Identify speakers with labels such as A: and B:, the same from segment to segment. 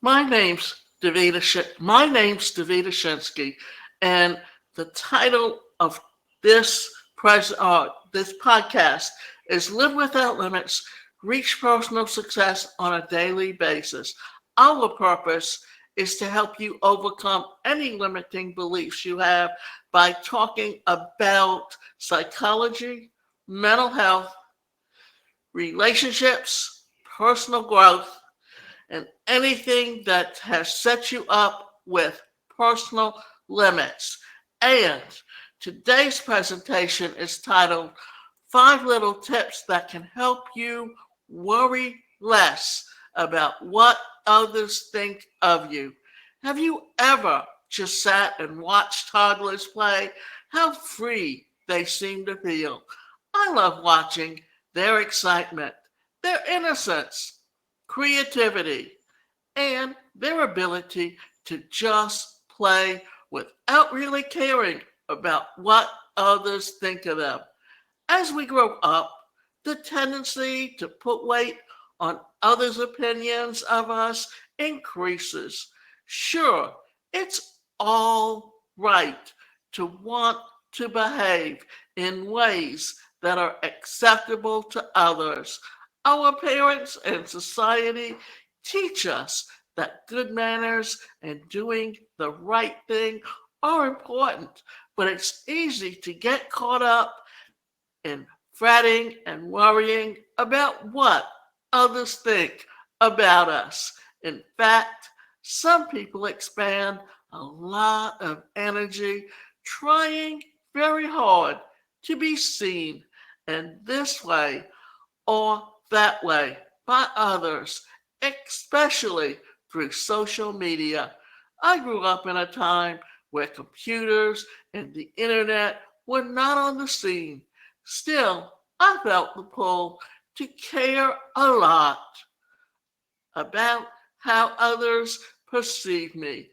A: My name's Davida Shinsky, and the title of this this podcast is "Live Without Limits: Reach Personal Success on a Daily Basis." Our purpose is to help you overcome any limiting beliefs you have by talking about psychology, mental health, relationships, personal growth, and anything that has set you up with personal limits. And today's presentation is titled Five Little Tips That Can Help You Worry Less About What Others Think of You. Have you ever just sat and watched toddlers play? How free they seem to feel. I love watching their excitement, their innocence, creativity, and their ability to just play without really caring about what others think of them. As we grow up, the tendency to put weight on others' opinions of us increases. Sure, it's all right to want to behave in ways that are acceptable to others. Our parents and society teach us that good manners and doing the right thing are important, but it's easy to get caught up in fretting and worrying about what others think about us. In fact, some people expend a lot of energy trying very hard to be seen in this way or that way by others, especially through social media. I grew up in a time where computers and the internet were not on the scene. Still, I felt the pull to care a lot about how others perceive me.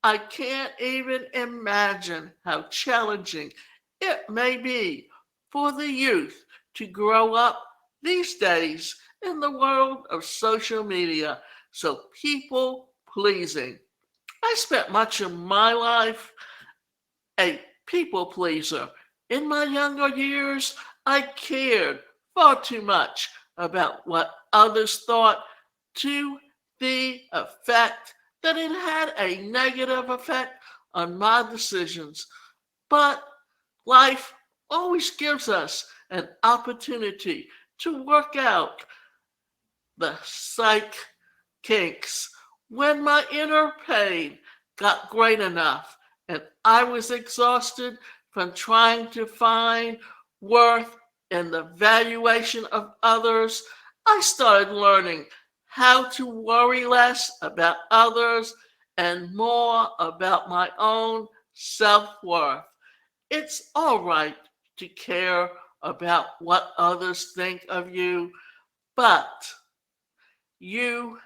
A: I can't even imagine how challenging it may be for the youth to grow up these days in the world of social media. So, people pleasing. I spent much of my life a people pleaser. In my younger years, I cared far too much about what others thought to the effect that it had a negative effect on my decisions. But life always gives us an opportunity to work out the psych kinks. When my inner pain got great enough and I was exhausted from trying to find worth in the valuation of others, I started learning how to worry less about others and more about my own self worth. It's all right to care about what others think of you, but you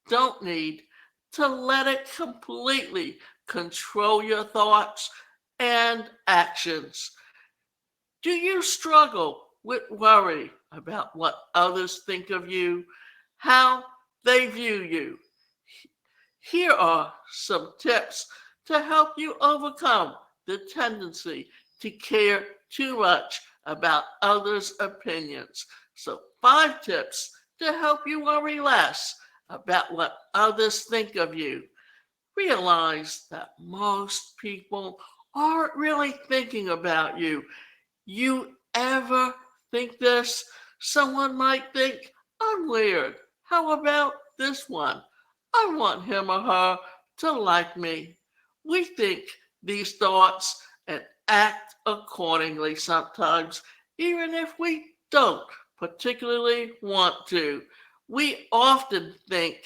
A: don't need to let it completely control your thoughts and actions. Do you struggle with worry about what others think of you, how they view you? Here are some tips to help you overcome the tendency to care too much about others' opinions. So, 5 tips to help you worry less about what others think of you. Realize that most people aren't really thinking about you. You ever think this? Someone might think, I'm weird. How about this one? I want him or her to like me. We think these thoughts and act accordingly sometimes, even if we don't particularly want to. We often think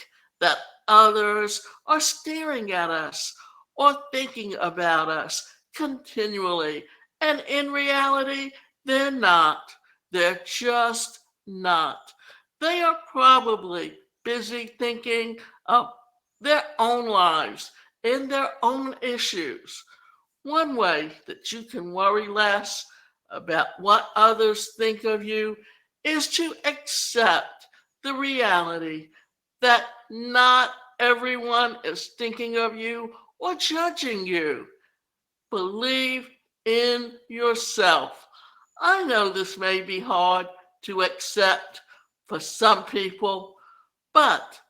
A: that others are staring at us or thinking about us continually, and in reality, they're not. They're just not. They are probably busy thinking of their own lives and their own issues. One way that you can worry less about what others think of you is to accept the reality that not everyone is thinking of you or judging you. Believe in yourself. I know this may be hard to accept for some people, but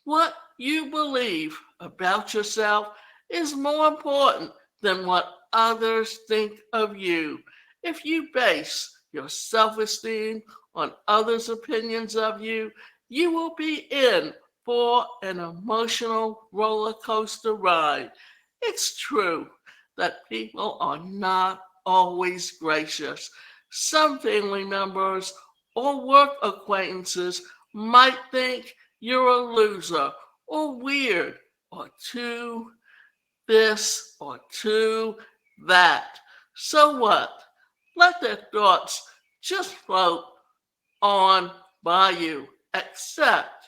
A: what you believe about yourself is more important than what others think of you. If you base your self esteem on others' opinions of you, you will be in for an emotional roller coaster ride. It's true that people are not always gracious. Some family members or work acquaintances might think you're a loser or weird or too this or too that. So what? Let their thoughts just float on by you. Accept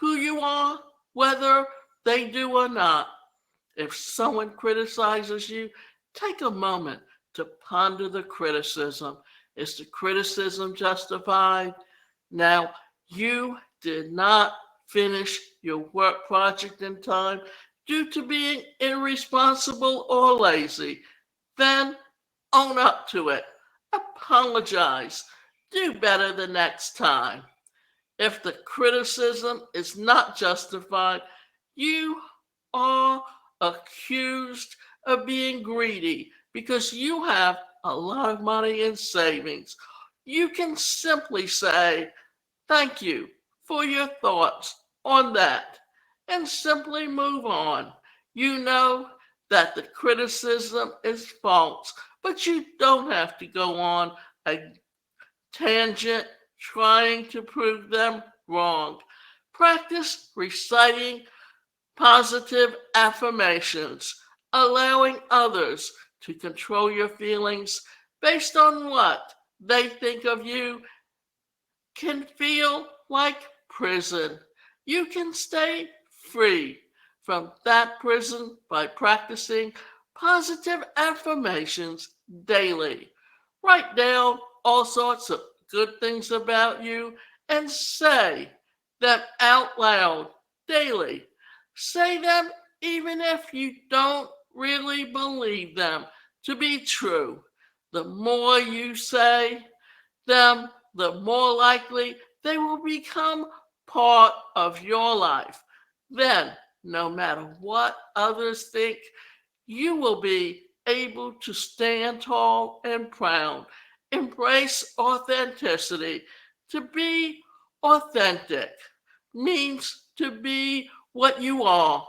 A: who you are, whether they do or not. If someone criticizes you, take a moment to ponder the criticism. Is the criticism justified? Now, you did not finish your work project in time due to being irresponsible or lazy. Then own up to it. Apologize. Do better the next time. If the criticism is not justified, you are accused of being greedy because you have a lot of money in savings. You can simply say, "Thank you for your thoughts on that," and simply move on. You know that the criticism is false, but you don't have to go on a tangent trying to prove them wrong. Practice reciting positive affirmations, allowing others to control your feelings based on what they think of you can feel like prison. You can stay free from that prison by practicing positive affirmations daily. Write down all sorts of good things about you and say them out loud daily. Say them even if you don't really believe them to be true. The more you say them, the more likely they will become part of your life. Then, no matter what others think, you will be able to stand tall and proud. Embrace authenticity. To be authentic means to be what you are,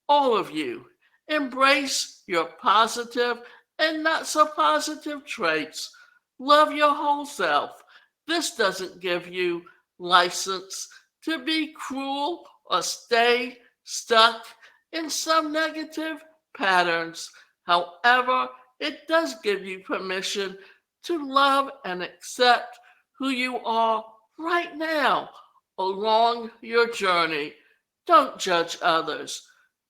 A: all of you. Embrace your positive and not so positive traits. Love your whole self. This doesn't give you license to be cruel or stay stuck in some negative patterns. However, it does give you permission to love and accept who you are right now along your journey. Don't judge others.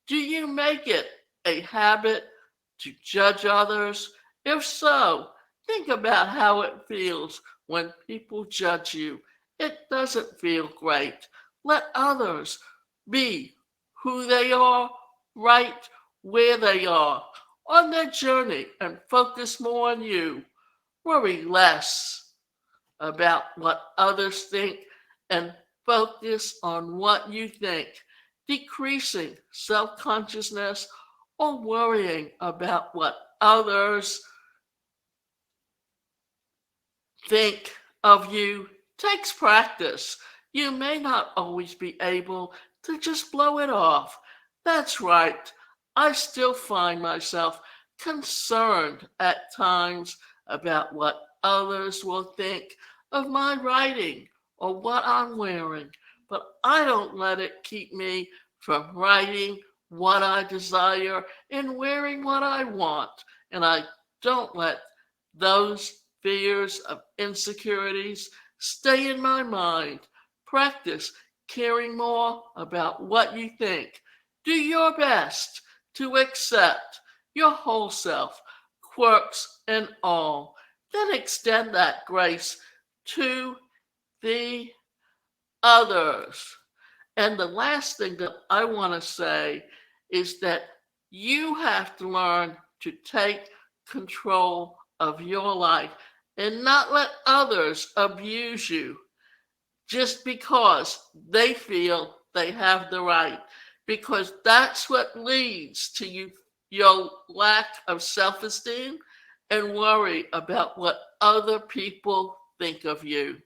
A: Do you make it a habit to judge others? If so, think about how it feels when people judge you. It doesn't feel great. Let others be who they are right where they are on their journey and focus more on you. Worry less about what others think and focus on what you think, decreasing self consciousness or worrying about what others think of you takes practice. You may not always be able to just blow it off. That's right. I still find myself concerned at times about what others will think of my writing or what I'm wearing, but I don't let it keep me from writing what I desire and wearing what I want. And I don't let those fears of insecurities stay in my mind. Practice caring more about what you think. Do your best to accept your whole self, quirks and all. Then extend that grace to the others. And the last thing that I want to say is that you have to learn to take control of your life and not let others abuse you just because they feel they have the right, because that's what leads to your lack of self-esteem and worry about what other people think of you.